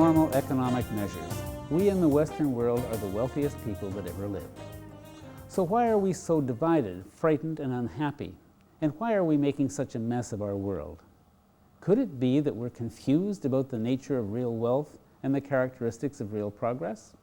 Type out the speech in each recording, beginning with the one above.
normal economic measures, we in the Western world are the wealthiest people that ever lived. So why are we so divided, frightened, and unhappy? And why are we making such a mess of our world? Could it be that we're confused about the nature of real wealth and the characteristics of real progress?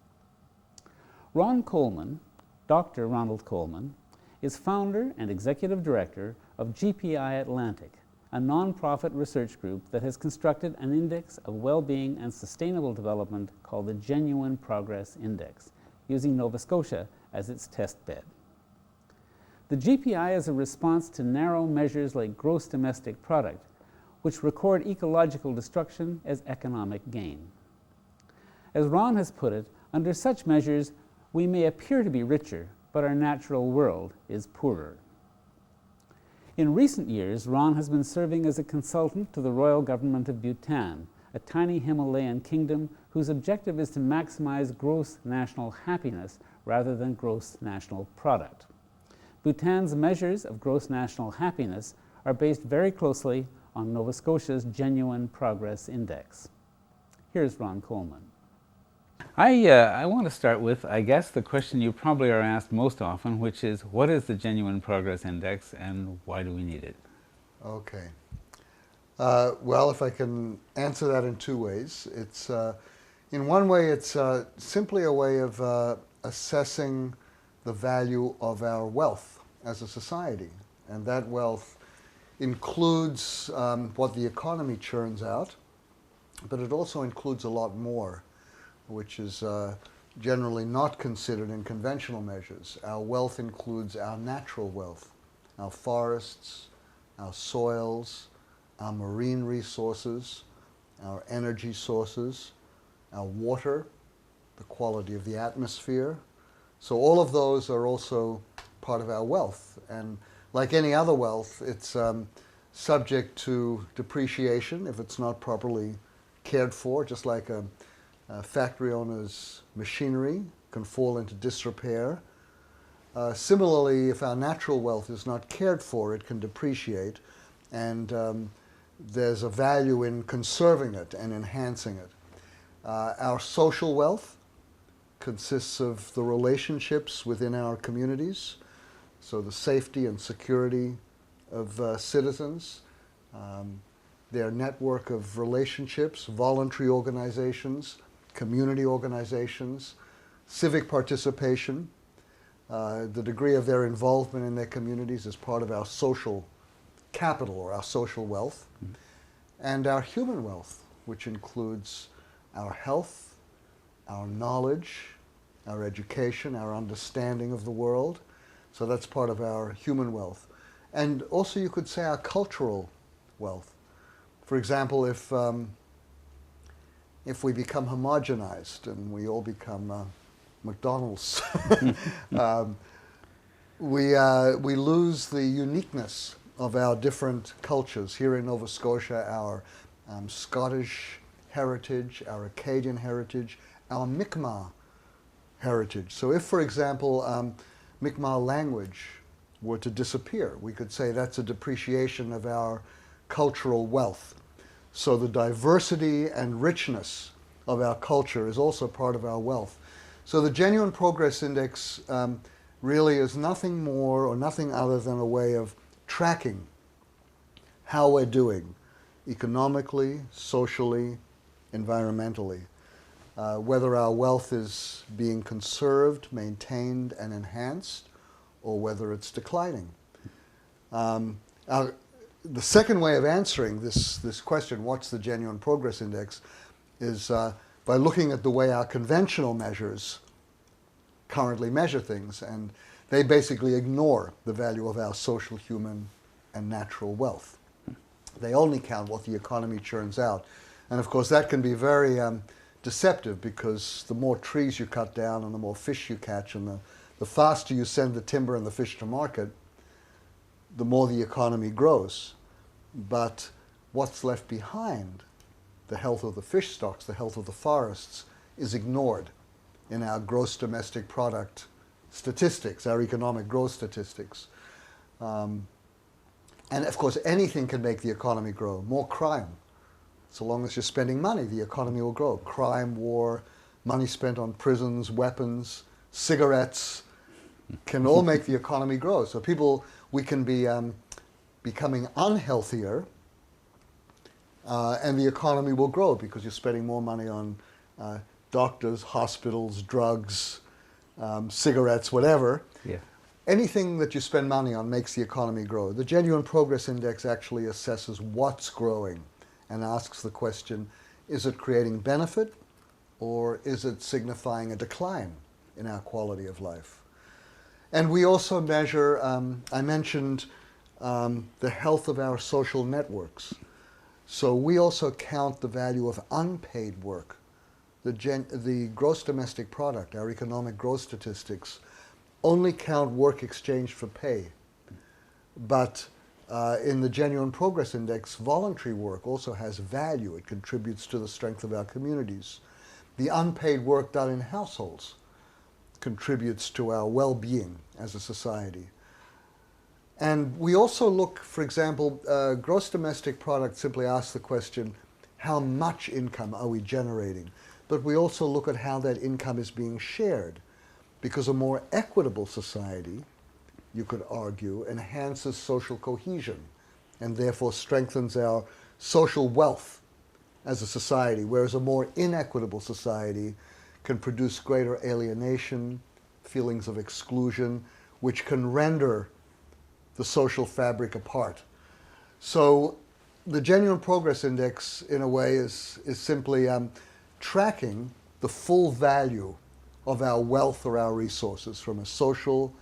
Ron Colman, Dr. Ronald Colman, is founder and executive director of GPI Atlantic, a non-profit research group that has constructed an index of well-being and sustainable development called the Genuine Progress Index, using Nova Scotia as its test bed. The GPI is a response to narrow measures like gross domestic product, which record ecological destruction as economic gain. As Ron has put it, under such measures, we may appear to be richer, but our natural world is poorer. In recent years, Ron has been serving as a consultant to the Royal Government of Bhutan, a tiny Himalayan kingdom whose objective is to maximize gross national happiness rather than gross national product. Bhutan's measures of gross national happiness are based very closely on Nova Scotia's Genuine Progress Index. Here's Ron Colman. I want to start with, I guess, the question you probably are asked most often, which is, what is the Genuine Progress Index and why do we need it? Okay. Well, if I can answer that in two ways. It's, in one way, it's simply a way of assessing the value of our wealth as a society. And that wealth includes what the economy churns out, but it also includes a lot more, which is generally not considered in conventional measures. Our wealth includes our natural wealth, our forests, our soils, our marine resources, our energy sources, our water, the quality of the atmosphere. So all of those are also part of our wealth. And like any other wealth, it's subject to depreciation if it's not properly cared for, just like a factory owner's machinery can fall into disrepair. Similarly, if our natural wealth is not cared for, it can depreciate, and there's a value in conserving it and enhancing it. Our social wealth consists of the relationships within our communities, so the safety and security of citizens, their network of relationships, voluntary organizations, community organizations, civic participation, the degree of their involvement in their communities as part of our social capital or our social wealth, and our human wealth, which includes our health, our knowledge, our education, our understanding of the world. So that's part of our human wealth. And also you could say our cultural wealth. For example, if we become homogenized and we all become McDonald's, we lose the uniqueness of our different cultures. Here in Nova Scotia, our Scottish heritage, our Acadian heritage, our Mi'kmaq heritage. So if, for example, Mi'kmaq language were to disappear, we could say that's a depreciation of our cultural wealth. So the diversity and richness of our culture is also part of our wealth. So the Genuine Progress Index really is nothing more or nothing other than a way of tracking how we're doing economically, socially, environmentally, whether our wealth is being conserved, maintained, and enhanced, or whether it's declining. The second way of answering this question, what's the Genuine Progress Index, is by looking at the way our conventional measures currently measure things, and they basically ignore the value of our social, human, and natural wealth. They only count what the economy churns out. And of course that can be very deceptive, because the more trees you cut down and the more fish you catch and the faster you send the timber and the fish to market, the more the economy grows. But what's left behind, the health of the fish stocks, the health of the forests, is ignored in our gross domestic product statistics, our economic growth statistics. And of course anything can make the economy grow. More crime, So long as you're spending money, the economy will grow. Crime, war, money spent on prisons, weapons, cigarettes can all make the economy grow. So we can be becoming unhealthier, and the economy will grow because you're spending more money on doctors, hospitals, drugs, cigarettes, whatever. Yeah. Anything that you spend money on makes the economy grow. The Genuine Progress Index actually assesses what's growing and asks the question, is it creating benefit or is it signifying a decline in our quality of life? And we also measure, I mentioned the health of our social networks. So we also count the value of unpaid work. The gross domestic product, our economic growth statistics, only count work exchanged for pay. But in the Genuine Progress Index, voluntary work also has value. It contributes to the strength of our communities. The unpaid work done in households contributes to our well-being as a society. And we also look, for example, gross domestic product simply asks the question, how much income are we generating? But we also look at how that income is being shared, because a more equitable society, you could argue, enhances social cohesion and therefore strengthens our social wealth as a society, whereas a more inequitable society can produce greater alienation, feelings of exclusion, which can render the social fabric apart. So the Genuine Progress Index, in a way, is simply tracking the full value of our wealth or our resources from a social,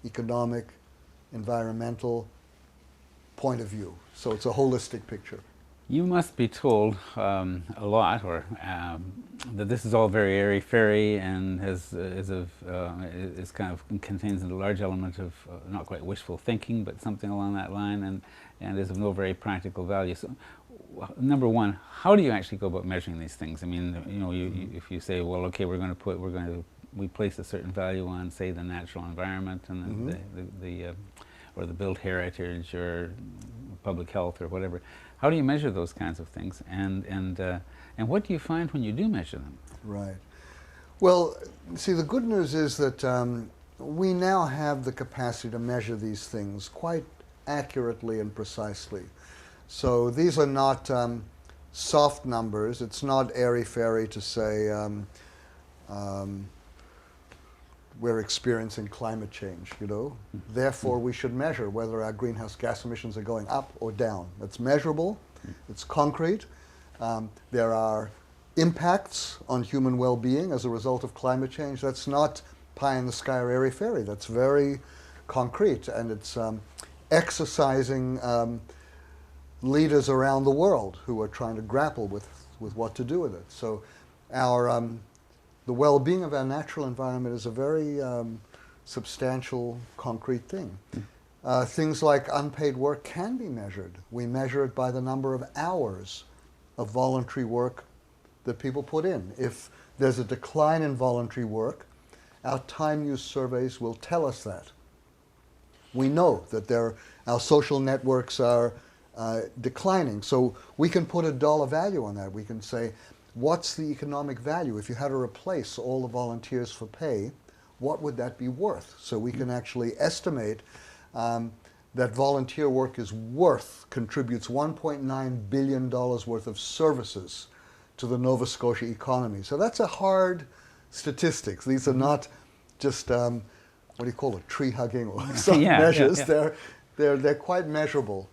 economic, environmental point of view. So it's a holistic picture. You must be told a lot, or that this is all very airy-fairy and is kind of contains a large element of not quite wishful thinking, but something along that line, and is of no very practical value. So, number one, how do you actually go about measuring these things? I mean, you know, if you say, well, okay, we place a certain value on, say, the natural environment and or the built heritage or public health or whatever. How do you measure those kinds of things, and what do you find when you do measure them? Right. Well, see, the good news is that we now have the capacity to measure these things quite accurately and precisely. So these are not soft numbers. It's not airy-fairy to say we're experiencing climate change, you know. Therefore, we should measure whether our greenhouse gas emissions are going up or down. It's measurable, it's concrete. There are impacts on human well-being as a result of climate change. That's not pie in the sky or airy-fairy. That's very concrete, and it's exercising leaders around the world who are trying to grapple with what to do with it. So the well-being of our natural environment is a very substantial, concrete thing. Things like unpaid work can be measured. We measure it by the number of hours of voluntary work that people put in. If there's a decline in voluntary work, our time use surveys will tell us that. We know that our social networks are declining, so we can put a dollar value on that. We can say, what's the economic value? If you had to replace all the volunteers for pay, what would that be worth? So we can actually estimate that volunteer work contributes $1.9 billion worth of services to the Nova Scotia economy. So that's a hard statistics. These are not just, what do you call it, tree hugging or some measures. Yeah. They're quite measurable.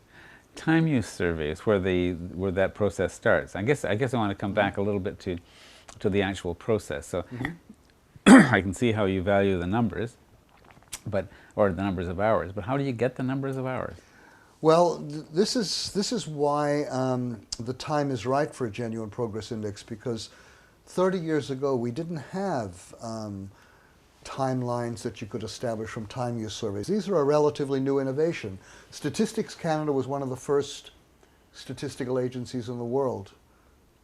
Time use surveys, where that process starts. I guess I want to come back a little bit to the actual process. So I can see how you value the numbers, or the numbers of hours. But how do you get the numbers of hours? Well, this is why the time is right for a Genuine Progress Index, because 30 years ago we didn't have timelines that you could establish from time use surveys. These are a relatively new innovation. Statistics Canada was one of the first statistical agencies in the world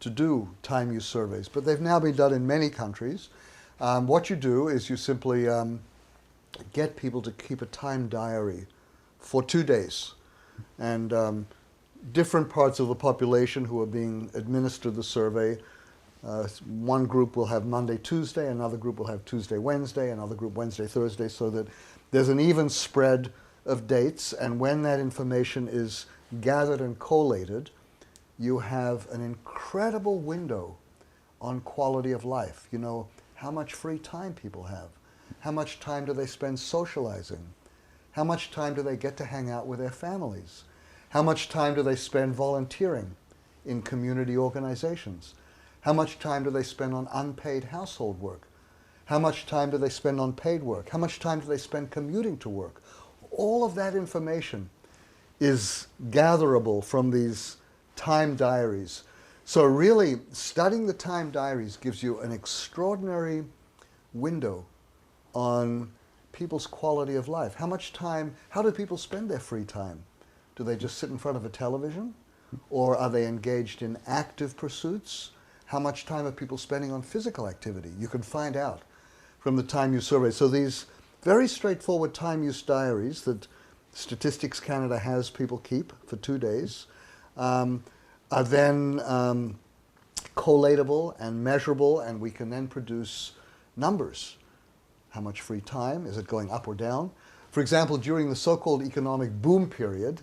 to do time use surveys, but they've now been done in many countries. What you do is you simply get people to keep a time diary for 2 days, and different parts of the population who are being administered the survey. One group will have Monday, Tuesday, another group will have Tuesday, Wednesday, another group Wednesday, Thursday, so that there's an even spread of dates, and when that information is gathered and collated, you have an incredible window on quality of life. You know, how much free time people have, how much time do they spend socializing, how much time do they get to hang out with their families, how much time do they spend volunteering in community organizations, how much time do they spend on unpaid household work, how much time do they spend on paid work, how much time do they spend commuting to work. All of that information is gatherable from these time diaries. So really, studying the time diaries gives you an extraordinary window on people's quality of life. How much time, how do people spend their free time? Do they just sit in front of a television? Or are they engaged in active pursuits? How much time are people spending on physical activity? You can find out from the time use survey. So these very straightforward time use diaries that Statistics Canada has people keep for 2 days are then collatable and measurable, and we can then produce numbers. How much free time? Is it going up or down? For example, during the so-called economic boom period,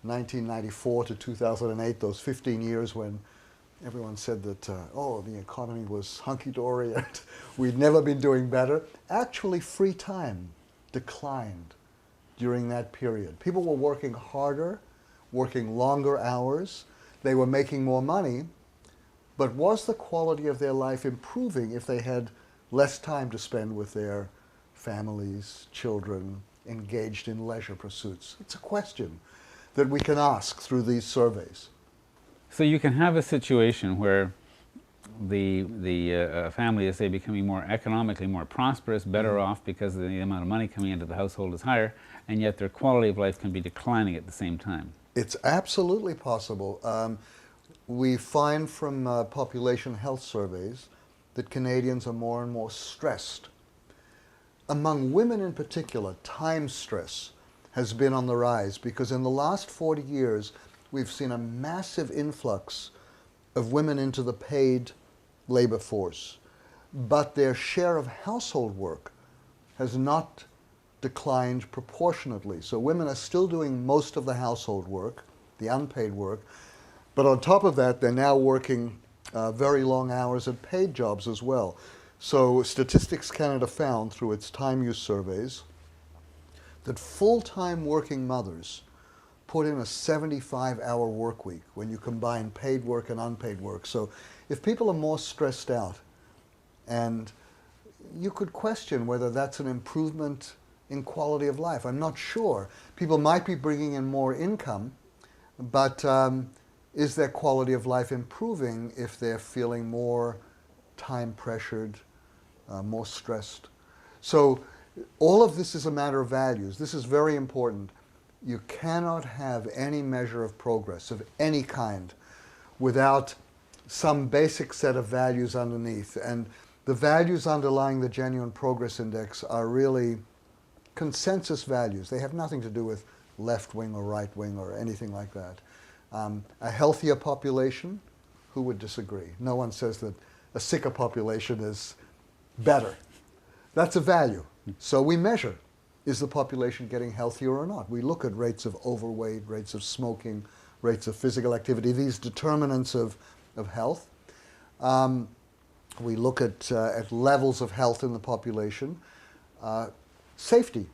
1994 to 2008, those 15 years when everyone said that, the economy was hunky-dory and we'd never been doing better. Actually, free time declined during that period. People were working harder, working longer hours. They were making more money. But was the quality of their life improving if they had less time to spend with their families, children, engaged in leisure pursuits? It's a question that we can ask through these surveys. So you can have a situation where the family is, say, becoming more economically more prosperous, better off because the amount of money coming into the household is higher, and yet their quality of life can be declining at the same time. It's absolutely possible. We find from population health surveys that Canadians are more and more stressed. Among women in particular, time stress has been on the rise because in the last 40 years, we've seen a massive influx of women into the paid labor force, but their share of household work has not declined proportionately. So women are still doing most of the household work, the unpaid work, but on top of that, they're now working very long hours at paid jobs as well. So Statistics Canada found through its time use surveys that full-time working mothers put in a 75-hour work week when you combine paid work and unpaid work. So if people are more stressed out, and you could question whether that's an improvement in quality of life. I'm not sure. People might be bringing in more income, but is their quality of life improving if they're feeling more time pressured, more stressed? So all of this is a matter of values. This is very important. You cannot have any measure of progress of any kind without some basic set of values underneath. And the values underlying the Genuine Progress Index are really consensus values. They have nothing to do with left wing or right wing or anything like that. A healthier population, who would disagree? No one says that a sicker population is better. That's a value. So we measure. Is the population getting healthier or not? We look at rates of overweight, rates of smoking, rates of physical activity, these determinants of health. We look at levels of health in the population. Safety.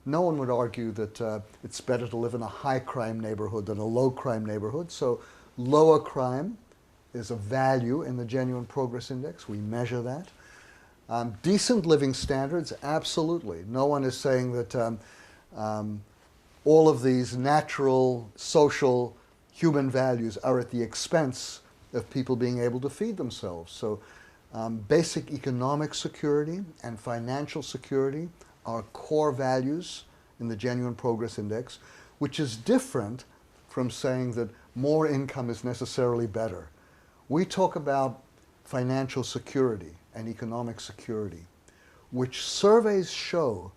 No one would argue that it's better to live in a high crime neighborhood than a low crime neighborhood. So lower crime is a value in the Genuine Progress Index. We measure that. Decent living standards, absolutely. No one is saying that all of these natural, social, human values are at the expense of people being able to feed themselves. So basic economic security and financial security are core values in the Genuine Progress Index, which is different from saying that more income is necessarily better. We talk about financial security and economic security, which surveys show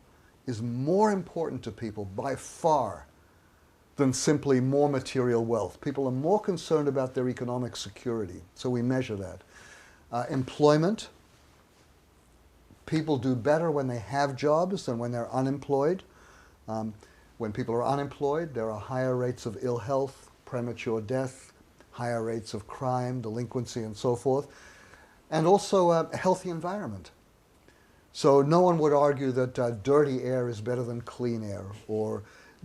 is more important to people by far than simply more material wealth. People are more concerned about their economic security, so we measure that. Employment. People do better when they have jobs than when they're unemployed. When people are unemployed, there are higher rates of ill health, premature death, higher rates of crime, delinquency, and so forth. And also a healthy environment. So no one would argue that dirty air is better than clean air, or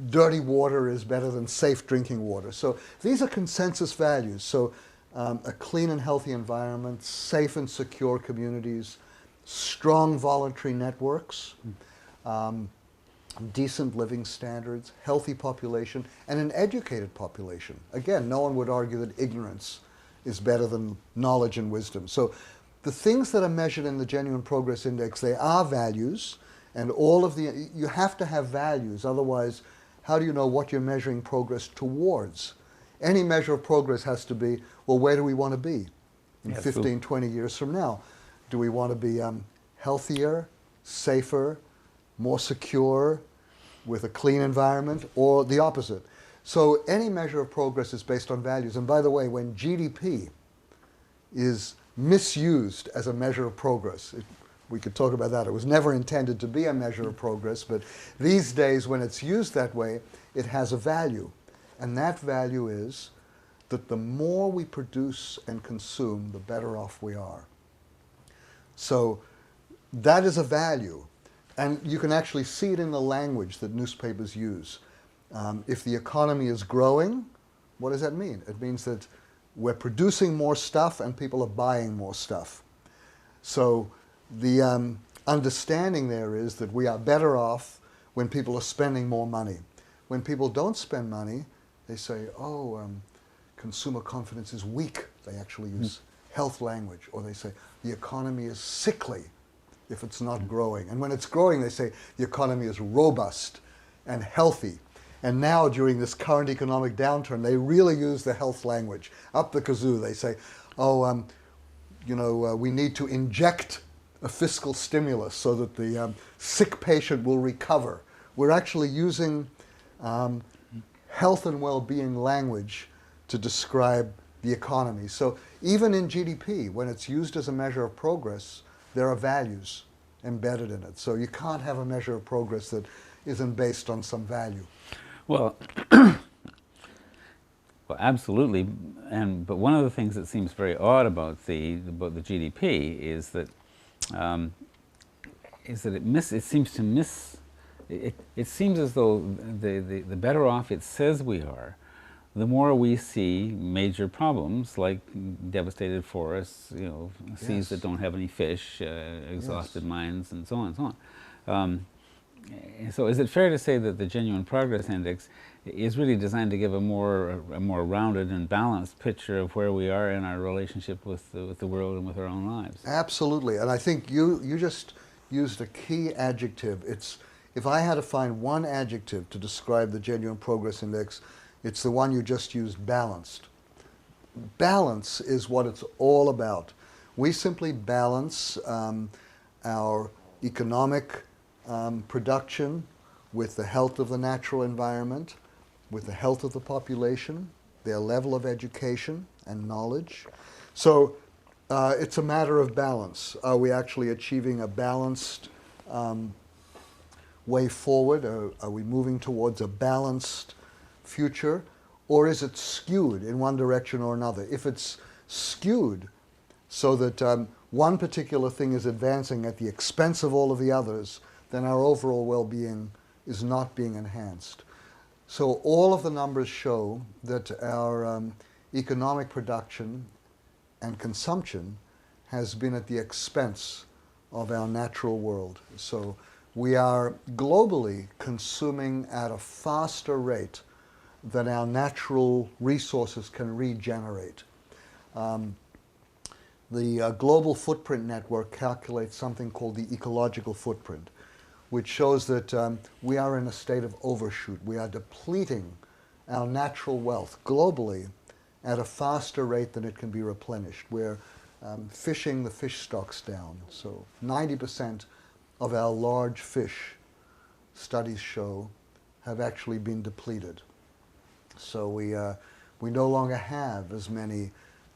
dirty water is better than safe drinking water. So these are consensus values. So a clean and healthy environment, safe and secure communities, strong voluntary networks, decent living standards, healthy population, and an educated population. Again, no one would argue that ignorance is better than knowledge and wisdom. So the things that are measured in the Genuine Progress Index, they are values, and you have to have values, otherwise how do you know what you're measuring progress towards? Any measure of progress has to be, well, where do we want to be in 15, 20 years from now? Do we want to be healthier, safer, more secure, with a clean environment, or the opposite? So any measure of progress is based on values. And by the way, when GDP is misused as a measure of progress, we could talk about that. It was never intended to be a measure of progress, but these days when it's used that way, it has a value. And that value is that the more we produce and consume, the better off we are. So that is a value. And you can actually see it in the language that newspapers use. If the economy is growing, what does that mean? It means that we're producing more stuff and people are buying more stuff. So the understanding there is that we are better off when people are spending more money. When people don't spend money, they say, oh, consumer confidence is weak. They actually use health language. Or they say, the economy is sickly if it's not growing. And when it's growing, they say the economy is robust and healthy. And now, during this current economic downturn, they really use the health language. Up the kazoo, they say, oh, we need to inject a fiscal stimulus so that the sick patient will recover. We're actually using health and well-being language to describe the economy. So even in GDP, when it's used as a measure of progress, there are values embedded in it. So you can't have a measure of progress that isn't based on some value. Well, well, absolutely. But one of the things that seems very odd about the GDP is that it seems to miss. It seems as though the better off it says we are, the more we see major problems like devastated forests, seas that don't have any fish, exhausted mines, and so on and so on. So is it fair to say that the Genuine Progress Index is really designed to give a more rounded and balanced picture of where we are in our relationship with the world and with our own lives? Absolutely. And I think you just used a key adjective. If I had to find one adjective to describe the Genuine Progress Index, it's the one you just used, balanced. Balance is what it's all about. We simply balance our economic production with the health of the natural environment, with the health of the population, their level of education and knowledge. So it's a matter of balance. Are we actually achieving a balanced way forward? Are we moving towards a balanced future? Or is it skewed in one direction or another? If it's skewed so that one particular thing is advancing at the expense of all of the others, then our overall well-being is not being enhanced. So all of the numbers show that our economic production and consumption has been at the expense of our natural world. So we are globally consuming at a faster rate than our natural resources can regenerate. The Global Footprint Network calculates something called the ecological footprint, which shows that we are in a state of overshoot. We are depleting our natural wealth globally at a faster rate than it can be replenished. We're fishing the fish stocks down. So 90% of our large fish, studies show, have actually been depleted. So we no longer have as many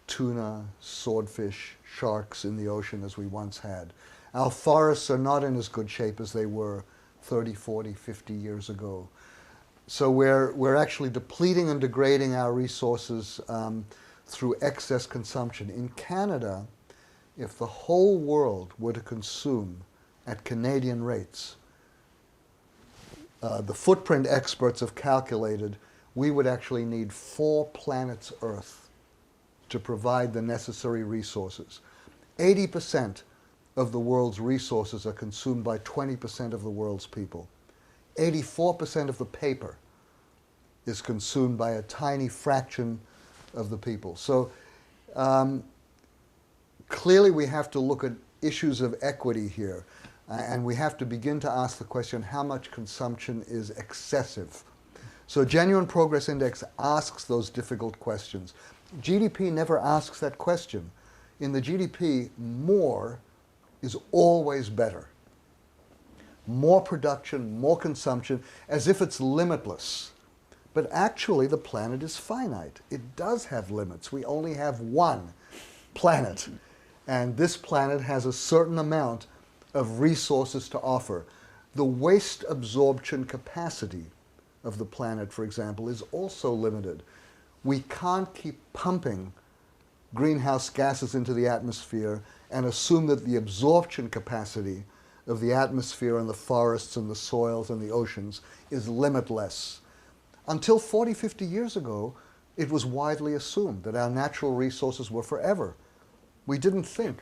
tuna, swordfish, sharks in the ocean as we once had. Our forests are not in as good shape as they were 30, 40, 50 years ago. So we're actually depleting and degrading our resources through excess consumption. In Canada, if the whole world were to consume at Canadian rates, the footprint experts have calculated we would actually need 4 planets Earth to provide the necessary resources. 80% of the world's resources are consumed by 20% of the world's people. 84% of the paper is consumed by a tiny fraction of the people. So clearly we have to look at issues of equity here, and we have to begin to ask the question, how much consumption is excessive? So Genuine Progress Index asks those difficult questions. GDP never asks that question. In the GDP, more is always better. More production, more consumption, as if it's limitless. But actually, the planet is finite. It does have limits. We only have one planet. And this planet has a certain amount of resources to offer. The waste absorption capacity of the planet, for example, is also limited. We can't keep pumping greenhouse gases into the atmosphere and assume that the absorption capacity of the atmosphere and the forests and the soils and the oceans is limitless. Until 40, 50 years ago, it was widely assumed that our natural resources were forever. We didn't think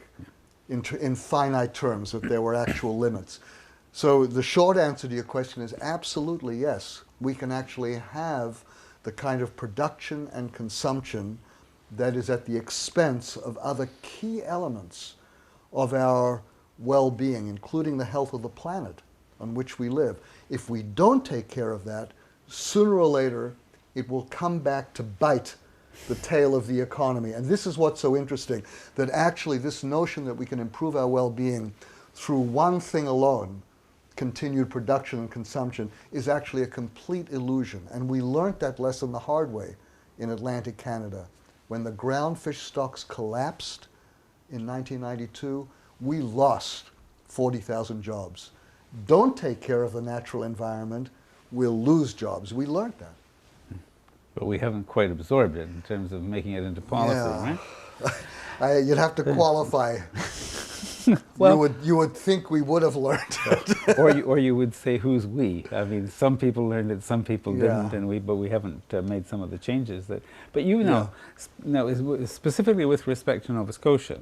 in finite terms that there were actual limits. So the short answer to your question is absolutely yes. We can actually have the kind of production and consumption that is at the expense of other key elements of our well-being, including the health of the planet on which we live. If we don't take care of that, sooner or later, it will come back to bite the tail of the economy. And this is what's so interesting, that actually this notion that we can improve our well-being through one thing alone, continued production and consumption, is actually a complete illusion. And we learned that lesson the hard way in Atlantic Canada. When the groundfish stocks collapsed in 1992, we lost 40,000 jobs. Don't take care of the natural environment, we'll lose jobs. We learned that. But we haven't quite absorbed it in terms of making it into policy, right? You'd have to qualify. Well, you would think we would have learned it. or you would say, who's we? I mean, some people learned it, some people didn't, but we haven't made some of the changes that. But you know, specifically with respect to Nova Scotia,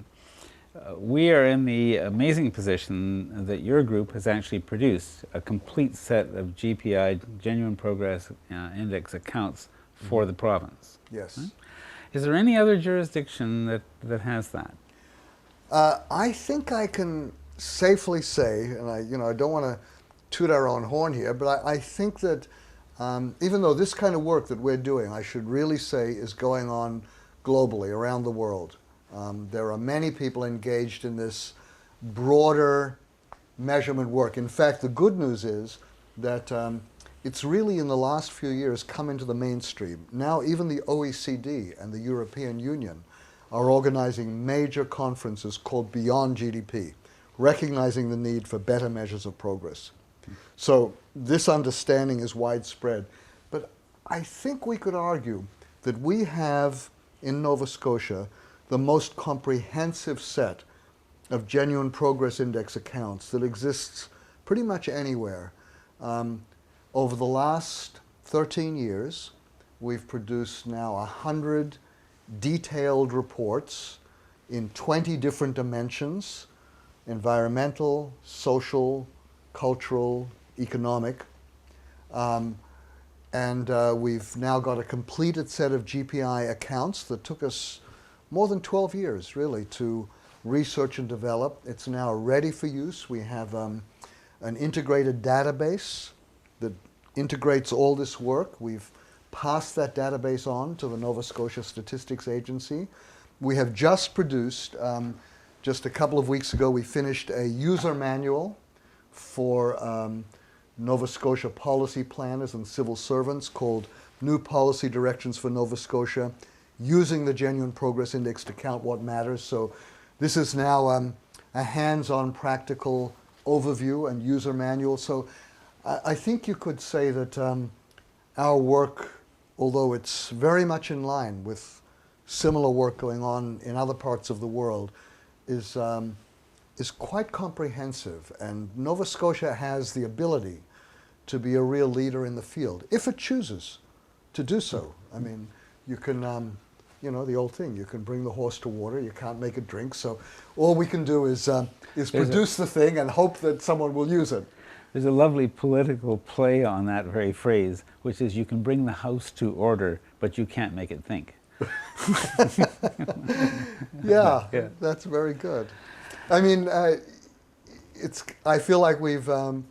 we are in the amazing position that your group has actually produced a complete set of GPI, Genuine Progress Index accounts for the province. Yes. Right? Is there any other jurisdiction that has that? I think I can safely say, and I don't want to toot our own horn here, but I think that even though this kind of work that we're doing, I should really say, is going on globally around the world. There are many people engaged in this broader measurement work. In fact, the good news is that it's really in the last few years come into the mainstream. Now even the OECD and the European Union are organizing major conferences called Beyond GDP, recognizing the need for better measures of progress. So this understanding is widespread. But I think we could argue that we have in Nova Scotia the most comprehensive set of Genuine Progress Index accounts that exists pretty much anywhere. Over the last 13 years, we've produced now 100 detailed reports in 20 different dimensions: environmental, social, cultural, economic. We've now got a completed set of GPI accounts that took us more than 12 years, really, to research and develop. It's now ready for use. We have an integrated database that integrates all this work. We've passed that database on to the Nova Scotia Statistics Agency. We have just produced, just a couple of weeks ago, we finished a user manual for Nova Scotia policy planners and civil servants called new policy directions for Nova Scotia, using the Genuine Progress Index to count what matters. So this is now a hands-on practical overview and user manual. So I think you could say that our work, although it's very much in line with similar work going on in other parts of the world, is quite comprehensive. And Nova Scotia has the ability to be a real leader in the field, if it chooses to do so. I mean, you can, you know, the old thing, you can bring the horse to water, you can't make it drink. So all we can do is produce the thing and hope that someone will use it. There's a lovely political play on that very phrase, which is you can bring the house to order, but you can't make it think. Yeah, that's very good. I mean, I feel like we've done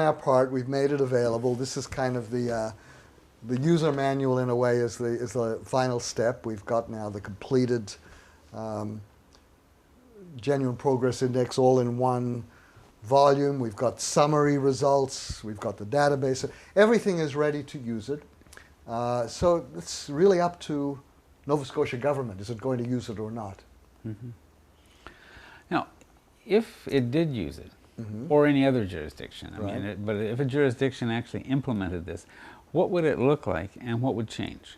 our part. We've made it available. This is kind of the user manual in a way is the final step. We've got now the completed Genuine Progress Index all in one volume. We've got summary results. We've got the database. Everything is ready to use it. So it's really up to Nova Scotia government. Is it going to use it or not? Mm-hmm. Now, if it did use it, or any other jurisdiction, I mean, but if a jurisdiction actually implemented this, what would it look like and what would change?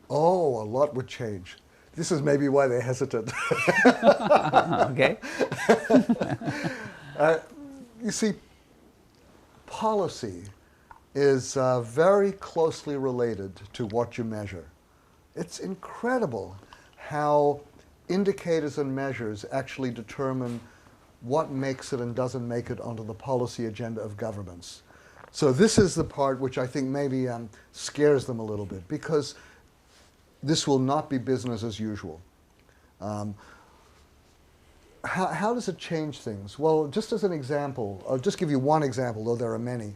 Oh, a lot would change. This is maybe why they're hesitant. Okay. You see, policy is very closely related to what you measure. It's incredible how indicators and measures actually determine what makes it and doesn't make it onto the policy agenda of governments. So this is the part which I think maybe scares them a little bit, because this will not be business as usual. How does it change things? Well, just as an example, I'll just give you one example, though there are many.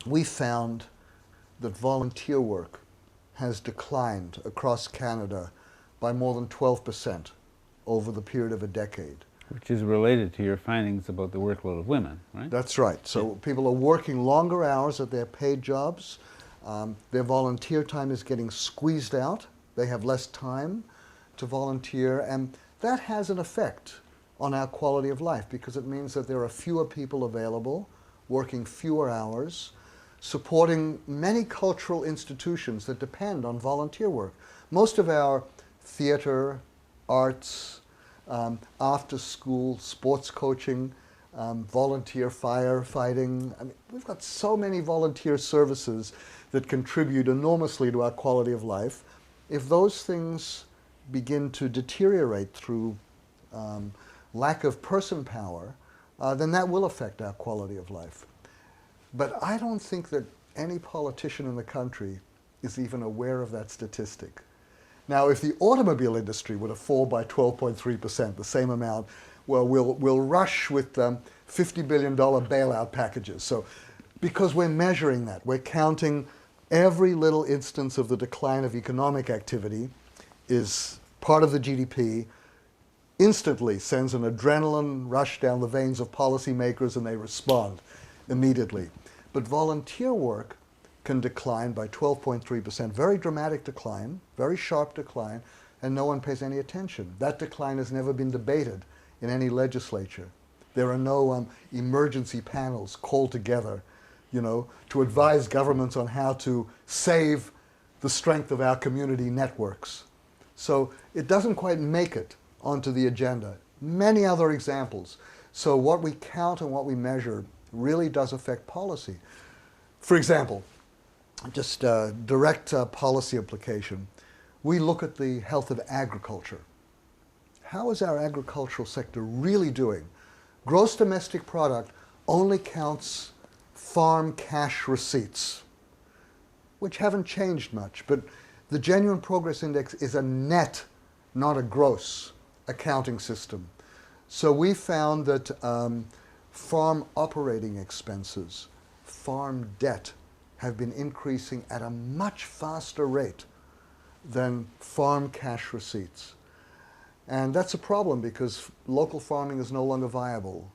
We found that volunteer work has declined across Canada by more than 12% over the period of a decade. Which is related to your findings about the workload of women, right? That's right. So people are working longer hours at their paid jobs. Their volunteer time is getting squeezed out. They have less time to volunteer, and that has an effect on our quality of life, because it means that there are fewer people available, working fewer hours, supporting many cultural institutions that depend on volunteer work. Most of our theater, arts, after-school sports coaching, volunteer firefighting. I mean, we've got so many volunteer services that contribute enormously to our quality of life. If those things begin to deteriorate through lack of person power, then that will affect our quality of life. But I don't think that any politician in the country is even aware of that statistic. Now, if the automobile industry were to fall by 12.3%, the same amount, well, we'll rush with $50 billion bailout packages. So, because we're measuring that, we're counting every little instance of the decline of economic activity is part of the GDP, instantly sends an adrenaline rush down the veins of policymakers, and they respond immediately. But volunteer work can decline by 12.3%, very dramatic decline, very sharp decline, and no one pays any attention. That decline has never been debated in any legislature. There are no emergency panels called together, you know, to advise governments on how to save the strength of our community networks. So it doesn't quite make it onto the agenda. Many other examples. So what we count and what we measure really does affect policy. For example, just direct policy application. We look at the health of agriculture. How is our agricultural sector really doing? Gross domestic product only counts farm cash receipts, which haven't changed much, but the Genuine Progress Index is a net, not a gross, accounting system. So we found that farm operating expenses, farm debt, have been increasing at a much faster rate than farm cash receipts. And that's a problem, because local farming is no longer viable.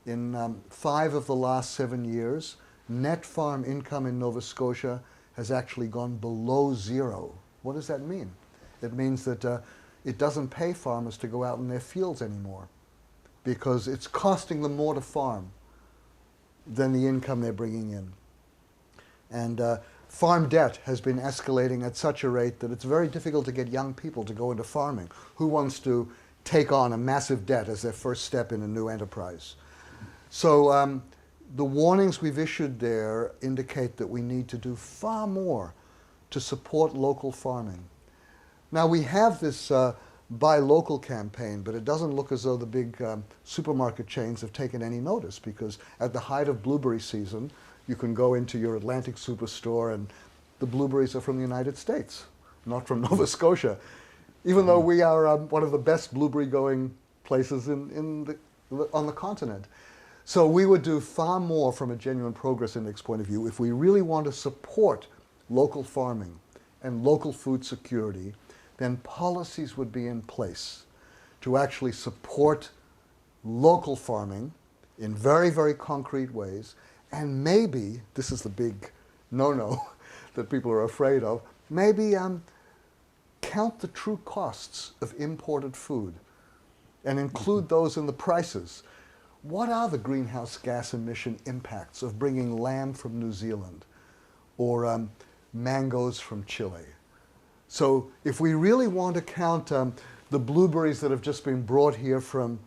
In 5 of the last 7 years, net farm income in Nova Scotia has actually gone below zero. What does that mean? It means that it doesn't pay farmers to go out in their fields anymore because it's costing them more to farm than the income they're bringing in. And farm debt has been escalating at such a rate that it's very difficult to get young people to go into farming. Who wants to take on a massive debt as their first step in a new enterprise? So the warnings we've issued there indicate that we need to do far more to support local farming. Now we have this buy local campaign, but it doesn't look as though the big supermarket chains have taken any notice, because at the height of blueberry season, you can go into your Atlantic superstore and the blueberries are from the United States, not from Nova Scotia, even though we are one of the best blueberry going places on the continent. So we would do far more from a genuine progress index point of view if we really want to support local farming and local food security. Then policies would be in place to actually support local farming in very, very concrete ways. And maybe, this is the big no-no that people are afraid of, maybe count the true costs of imported food and include those in the prices. What are the greenhouse gas emission impacts of bringing lamb from New Zealand or mangoes from Chile? So if we really want to count the blueberries that have just been brought here from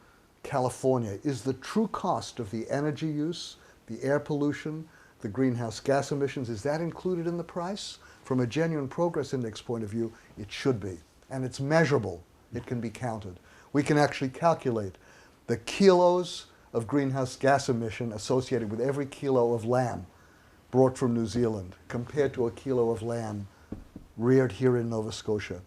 California, is the true cost of the energy use, the air pollution, the greenhouse gas emissions, is that included in the price? From a genuine progress index point of view, it should be. And it's measurable. It can be counted. We can actually calculate the kilos of greenhouse gas emission associated with every kilo of lamb brought from New Zealand compared to a kilo of lamb reared here in Nova Scotia.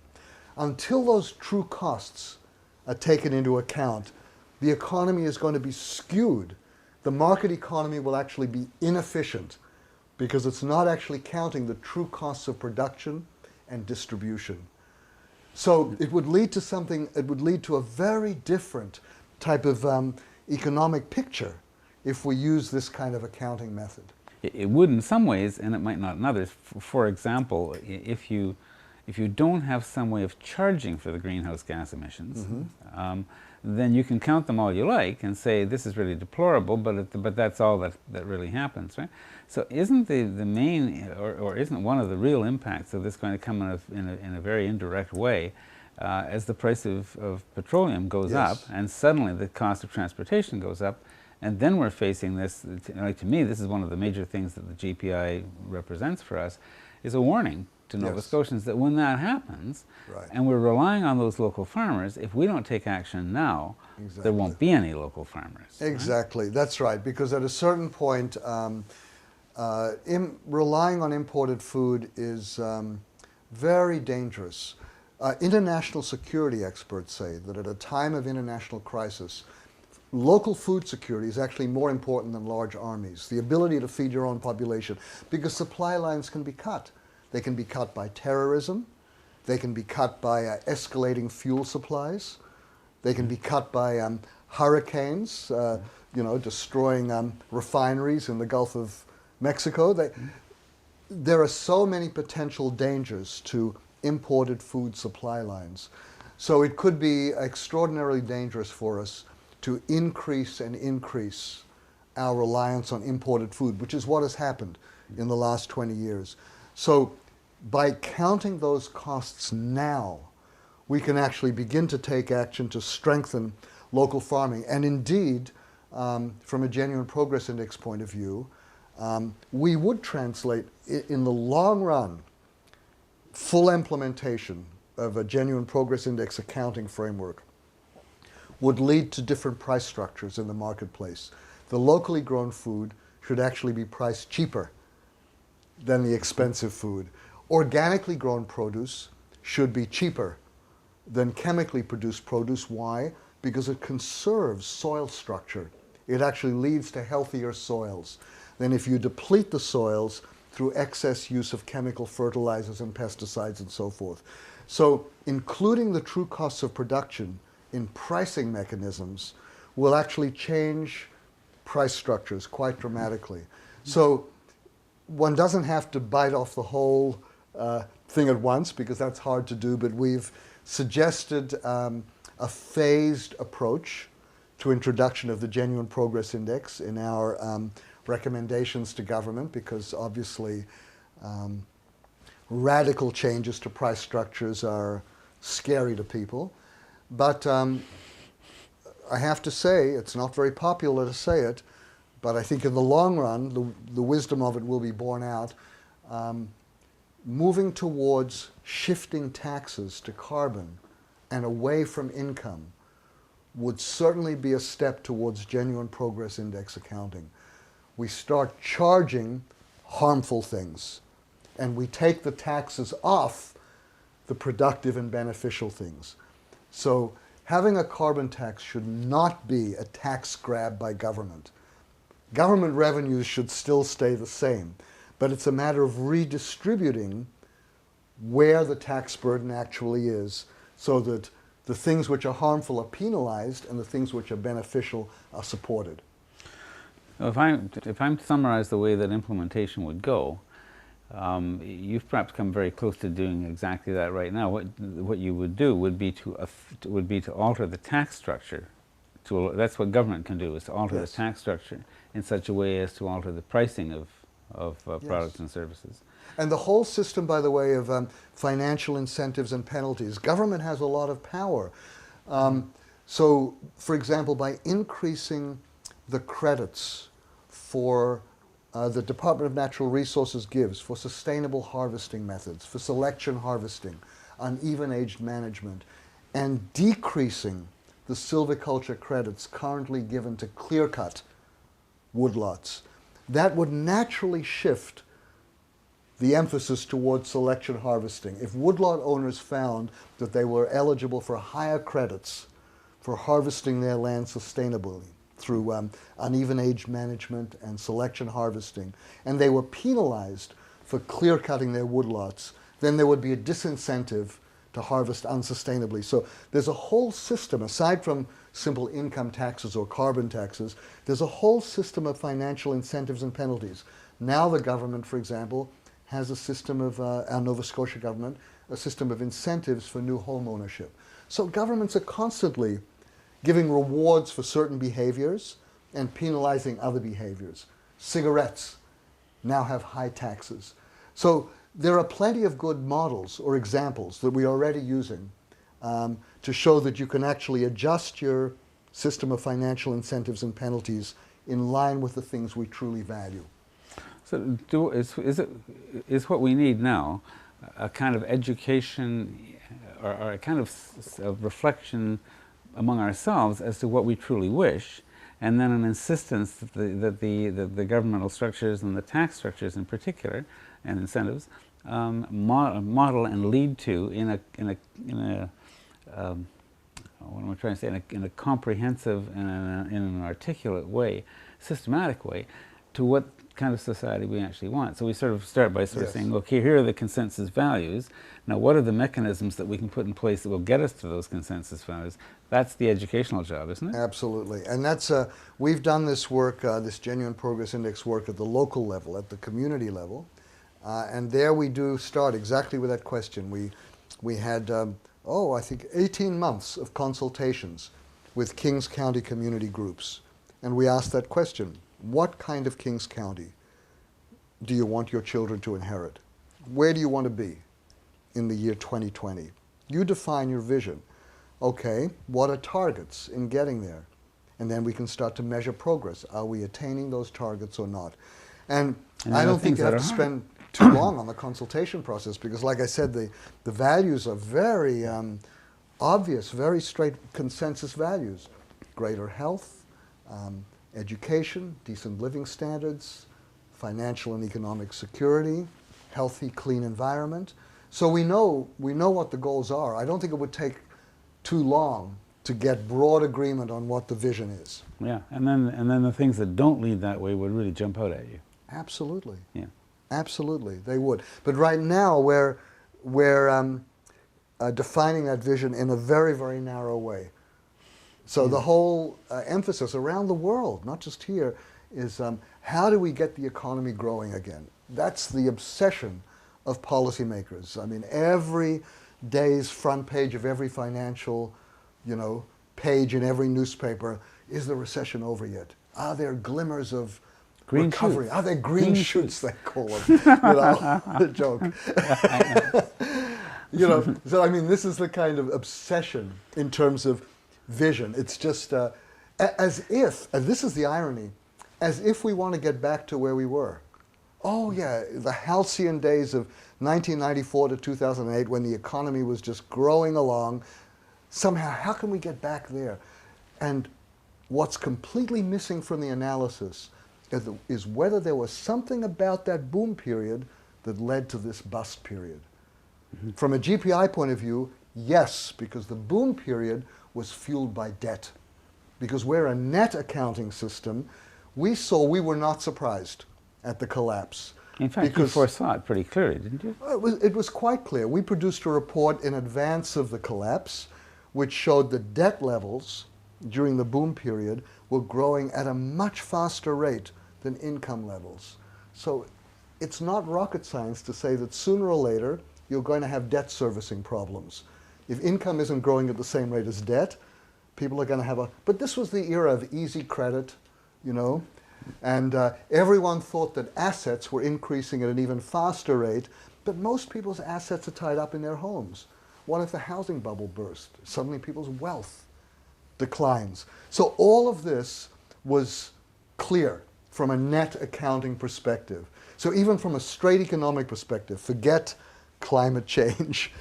Until those true costs are taken into account, the economy is going to be skewed. The market economy will actually be inefficient because it's not actually counting the true costs of production and distribution. So it would lead to something, it would lead to a very different type of economic picture if we use this kind of accounting method. It would in some ways, and it might not in others. For example, if you don't have some way of charging for the greenhouse gas emissions, then you can count them all you like and say this is really deplorable, but that's all that really happens, right? So isn't the main, or isn't one of the real impacts of this going to come in a very indirect way as the price of petroleum goes up, and suddenly the cost of transportation goes up? And then we're facing this, like to me, this is one of the major things that the GPI represents for us, is a warning to Nova Scotians that when that happens, and we're relying on those local farmers, if we don't take action now, there won't be any local farmers. Exactly, that's right, because at a certain point, relying on imported food is very dangerous. International security experts say that at a time of international crisis, local food security is actually more important than large armies. The ability to feed your own population, because supply lines can be cut. They can be cut by terrorism. They can be cut by escalating fuel supplies. They can be cut by hurricanes, destroying refineries in the Gulf of Mexico. There are so many potential dangers to imported food supply lines. So it could be extraordinarily dangerous for us to increase our reliance on imported food, which is what has happened in the last 20 years. So by counting those costs now, we can actually begin to take action to strengthen local farming. And indeed, from a genuine progress index point of view, we would translate, in the long run, full implementation of a genuine progress index accounting framework would lead to different price structures in the marketplace. The locally grown food should actually be priced cheaper than the expensive food. Organically grown produce should be cheaper than chemically produced produce. Why? Because it conserves soil structure. It actually leads to healthier soils than if you deplete the soils through excess use of chemical fertilizers and pesticides and so forth. So including the true costs of production in pricing mechanisms will actually change price structures quite dramatically. So one doesn't have to bite off the whole thing at once, because that's hard to do, but we've suggested a phased approach to introduction of the Genuine Progress Index in our recommendations to government, because obviously radical changes to price structures are scary to people. But I have to say, it's not very popular to say it, but I think in the long run, the wisdom of it will be borne out. Moving towards shifting taxes to carbon and away from income would certainly be a step towards Genuine Progress Index accounting. We start charging harmful things, and we take the taxes off the productive and beneficial things. So having a carbon tax should not be a tax grab by government. Government revenues should still stay the same, but it's a matter of redistributing where the tax burden actually is, so that the things which are harmful are penalized and the things which are beneficial are supported. If I'm to summarize the way that implementation would go, you've perhaps come very close to doing exactly that right now. What you would do would be to alter the tax structure. That's what government can do, is to alter the tax structure in such a way as to alter the pricing of products and services. And the whole system, by the way, of financial incentives and penalties, government has a lot of power. So, for example, by increasing the credits for the Department of Natural Resources gives for sustainable harvesting methods, for selection harvesting, uneven-aged management, and decreasing the silviculture credits currently given to clear-cut woodlots, that would naturally shift the emphasis towards selection harvesting. If woodlot owners found that they were eligible for higher credits for harvesting their land sustainably through uneven-aged management and selection harvesting, and they were penalized for clear-cutting their woodlots, then there would be a disincentive to harvest unsustainably. So there's a whole system, aside from simple income taxes or carbon taxes, there's a whole system of financial incentives and penalties. Now the government, for example, has a system of, our Nova Scotia government, a system of incentives for new home ownership. So governments are constantly giving rewards for certain behaviors and penalizing other behaviors. Cigarettes now have high taxes. So there are plenty of good models or examples that we are already using to show that you can actually adjust your system of financial incentives and penalties in line with the things we truly value. So is what we need now a kind of education or a kind of reflection among ourselves as to what we truly wish, and then an insistence that the governmental structures and the tax structures in particular, and incentives, model and lead to in a what am I trying to say, in a comprehensive and in an articulate way, systematic way, to what kind of society we actually want. So we sort of start by sort of saying, look, here are the consensus values. Now, what are the mechanisms that we can put in place that will get us to those consensus values? That's the educational job, isn't it? Absolutely. And that's, we've done this work, this Genuine Progress Index work at the local level, at the community level. And there we do start exactly with that question. We had, I think 18 months of consultations with Kings County community groups. And we asked that question: what kind of Kings County do you want your children to inherit? Where do you want to be in the year 2020? You define your vision. Okay, what are targets in getting there? And then we can start to measure progress. Are we attaining those targets or not? And I don't think you have to spend too long on the consultation process, because like I said, the values are very obvious, very straight consensus values. Greater health, education, decent living standards, financial and economic security, healthy, clean environment. So we know what the goals are. I don't think it would take too long to get broad agreement on what the vision is. Yeah, and then the things that don't lead that way would really jump out at you. Absolutely. Yeah. Absolutely, they would. But right now we're defining that vision in a very, very narrow way. So the whole emphasis around the world, not just here, is how do we get the economy growing again? That's the obsession of policymakers. I mean, every day's front page of every financial, page in every newspaper, is the recession over yet? Are there glimmers of green recovery? shoots. Are there green shoots, they call them? The joke. So I mean, this is the kind of obsession in terms of vision. It's just as if, and this is the irony, as if we want to get back to where we were. Oh yeah, the halcyon days of 1994 to 2008 when the economy was just growing along. Somehow, how can we get back there? And what's completely missing from the analysis is whether there was something about that boom period that led to this bust period. Mm-hmm. From a GPI point of view, yes, because the boom period was fueled by debt. Because we're a net accounting system, we were not surprised at the collapse. In fact, you foresaw it pretty clearly, didn't you? It was quite clear. We produced a report in advance of the collapse, which showed the debt levels during the boom period were growing at a much faster rate than income levels. So it's not rocket science to say that sooner or later you're going to have debt servicing problems. If income isn't growing at the same rate as debt, people are going to have but this was the era of easy credit, and everyone thought that assets were increasing at an even faster rate, but most people's assets are tied up in their homes. What if the housing bubble burst? Suddenly people's wealth declines. So all of this was clear from a net accounting perspective. So even from a straight economic perspective, forget climate change,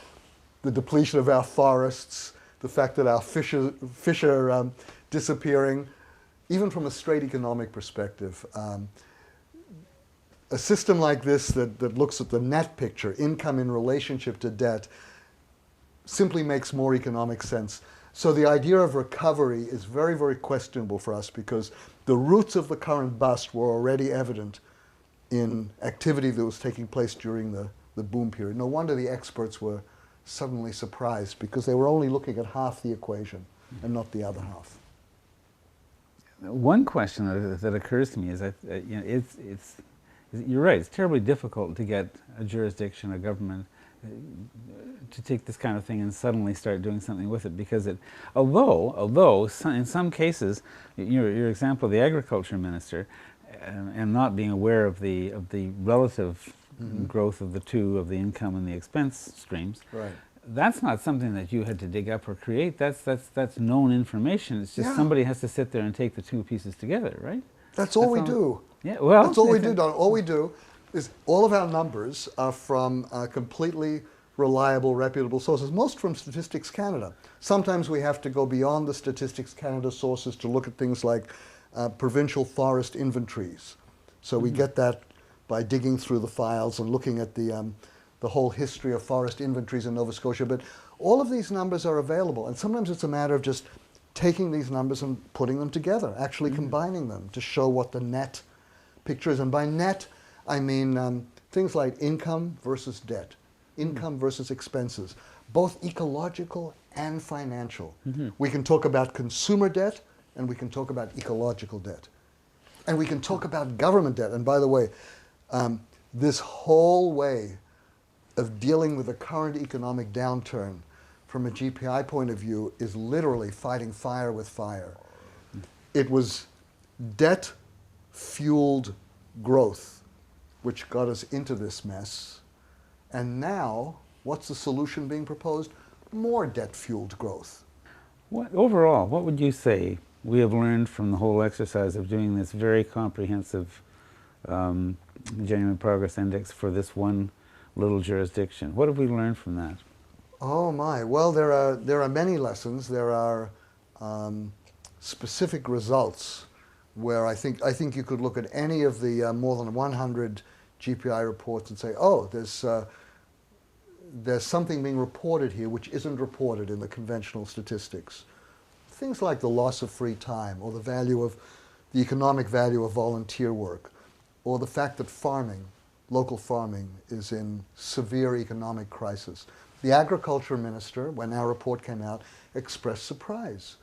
the depletion of our forests, the fact that our fish are disappearing. Even from a straight economic perspective, a system like this that looks at the net picture, income in relationship to debt, simply makes more economic sense. So the idea of recovery is very, very questionable for us because the roots of the current bust were already evident in activity that was taking place during the boom period. No wonder the experts were suddenly surprised because they were only looking at half the equation and not the other half. One question that occurs to me is that you're right. It's terribly difficult to get a jurisdiction, a government, to take this kind of thing and suddenly start doing something with it. Because although in some cases, your example of the agriculture minister, and not being aware of the relative growth of the two, of the income and the expense streams. Right. That's not something that you had to dig up or create. That's known information. It's just somebody has to sit there and take the two pieces together, right? That's all we do. Yeah, well, that's all we do, Don. All we do is all of our numbers are from completely reliable, reputable sources, most from Statistics Canada. Sometimes we have to go beyond the Statistics Canada sources to look at things like provincial forest inventories. So we get that by digging through the files and looking at the whole history of forest inventories in Nova Scotia. But all of these numbers are available. And sometimes it's a matter of just taking these numbers and putting them together, actually combining them to show what the net picture is. And by net, I mean things like income versus debt, income versus expenses, both ecological and financial. We can talk about consumer debt and we can talk about ecological debt. And we can talk about government debt. And by the way, this whole way of dealing with the current economic downturn from a GPI point of view is literally fighting fire with fire. It was debt-fueled growth which got us into this mess. And now, what's the solution being proposed? More debt-fueled growth. Overall, what would you say we have learned from the whole exercise of doing this very comprehensive Genuine Progress Index for this one little jurisdiction? What have we learned from that? Oh my! Well, there are many lessons. There are specific results where I think you could look at any of the more than 100 GPI reports and say, oh, there's something being reported here which isn't reported in the conventional statistics. Things like the loss of free time, or the economic value of volunteer work, or the fact that local farming is in severe economic crisis. The agriculture minister, when our report came out, expressed surprise.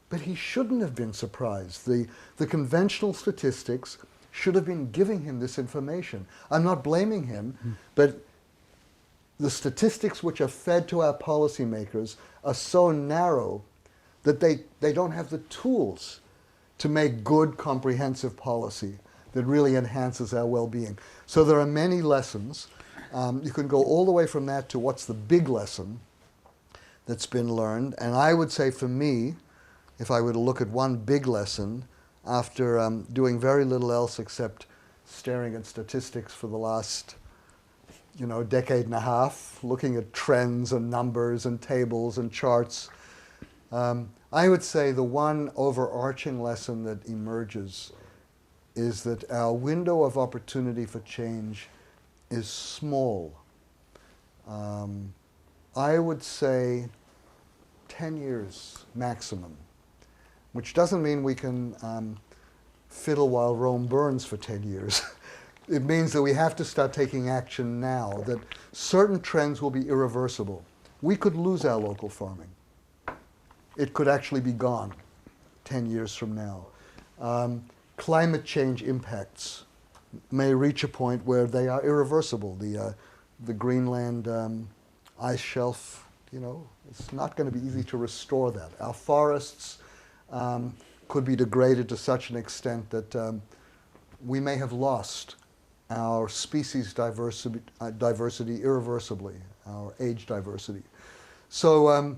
But he shouldn't have been surprised. The conventional statistics should have been giving him this information. I'm not blaming him, but the statistics which are fed to our policymakers are so narrow that they don't have the tools to make good, comprehensive policy that really enhances our well-being. So there are many lessons. You can go all the way from that to what's the big lesson that's been learned. And I would say for me, if I were to look at one big lesson, after doing very little else except staring at statistics for the last decade and a half, looking at trends and numbers and tables and charts, I would say the one overarching lesson that emerges is that our window of opportunity for change is small. I would say 10 years maximum, which doesn't mean we can fiddle while Rome burns for 10 years. It means that we have to start taking action now, that certain trends will be irreversible. We could lose our local farming. It could actually be gone 10 years from now. Climate change impacts may reach a point where they are irreversible. The Greenland ice shelf, it's not going to be easy to restore that. Our forests could be degraded to such an extent that we may have lost our species diversity irreversibly, our age diversity. So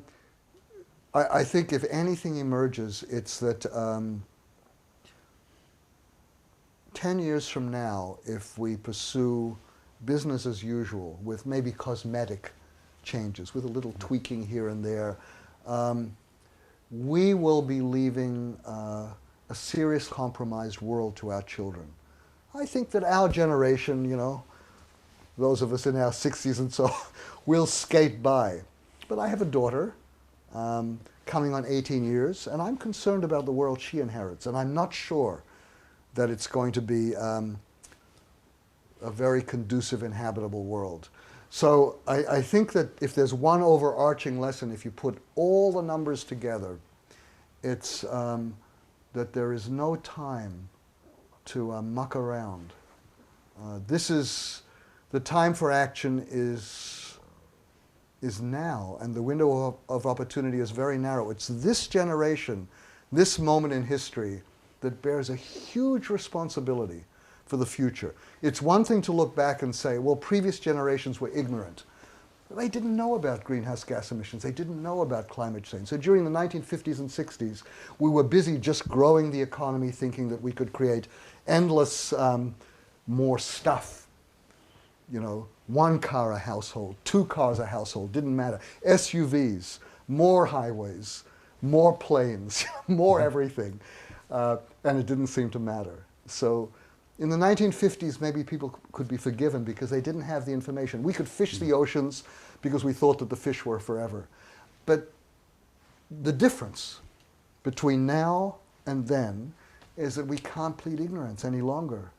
I think if anything emerges, it's that 10 years from now, if we pursue business as usual with maybe cosmetic changes, with a little tweaking here and there, we will be leaving a serious compromised world to our children. I think that our generation, those of us in our 60s and so, will skate by. But I have a daughter coming on 18 years, and I'm concerned about the world she inherits, and I'm not sure that it's going to be a very conducive, inhabitable world. So I think that if there's one overarching lesson, if you put all the numbers together, it's that there is no time to muck around. This is, the time for action is now, and the window of opportunity is very narrow. It's this generation, this moment in history, that bears a huge responsibility for the future. It's one thing to look back and say, well, previous generations were ignorant. They didn't know about greenhouse gas emissions. They didn't know about climate change. So during the 1950s and 60s, we were busy just growing the economy, thinking that we could create endless more stuff. 1 car a household, 2 cars a household, didn't matter. SUVs, more highways, more planes, more everything. And it didn't seem to matter. So in the 1950s, maybe people could be forgiven because they didn't have the information. We could fish the oceans because we thought that the fish were forever. But the difference between now and then is that we can't plead ignorance any longer.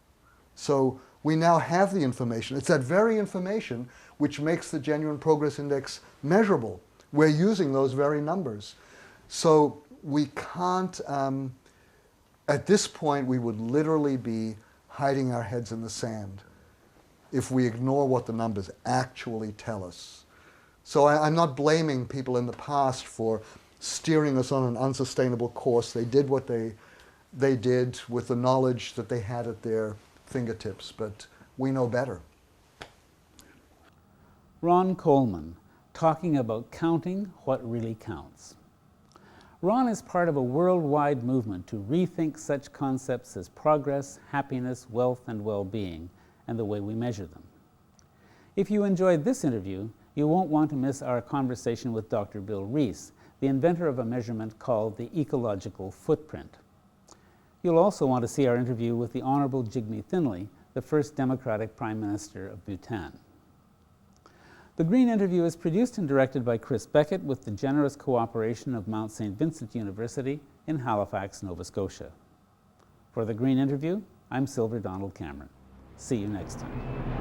So we now have the information. It's that very information which makes the Genuine Progress Index measurable. We're using those very numbers. So we can't, at this point, we would literally be hiding our heads in the sand if we ignore what the numbers actually tell us. So I'm not blaming people in the past for steering us on an unsustainable course. They did what they did with the knowledge that they had at their fingertips, but we know better. Ron Colman, talking about counting what really counts. Ron is part of a worldwide movement to rethink such concepts as progress, happiness, wealth, and well-being, and the way we measure them. If you enjoyed this interview, you won't want to miss our conversation with Dr. Bill Rees, the inventor of a measurement called the ecological footprint. You'll also want to see our interview with the Honorable Jigme Thinley, the first Democratic Prime Minister of Bhutan. The Green Interview is produced and directed by Chris Beckett with the generous cooperation of Mount St. Vincent University in Halifax, Nova Scotia. For The Green Interview, I'm Silver Donald Cameron. See you next time.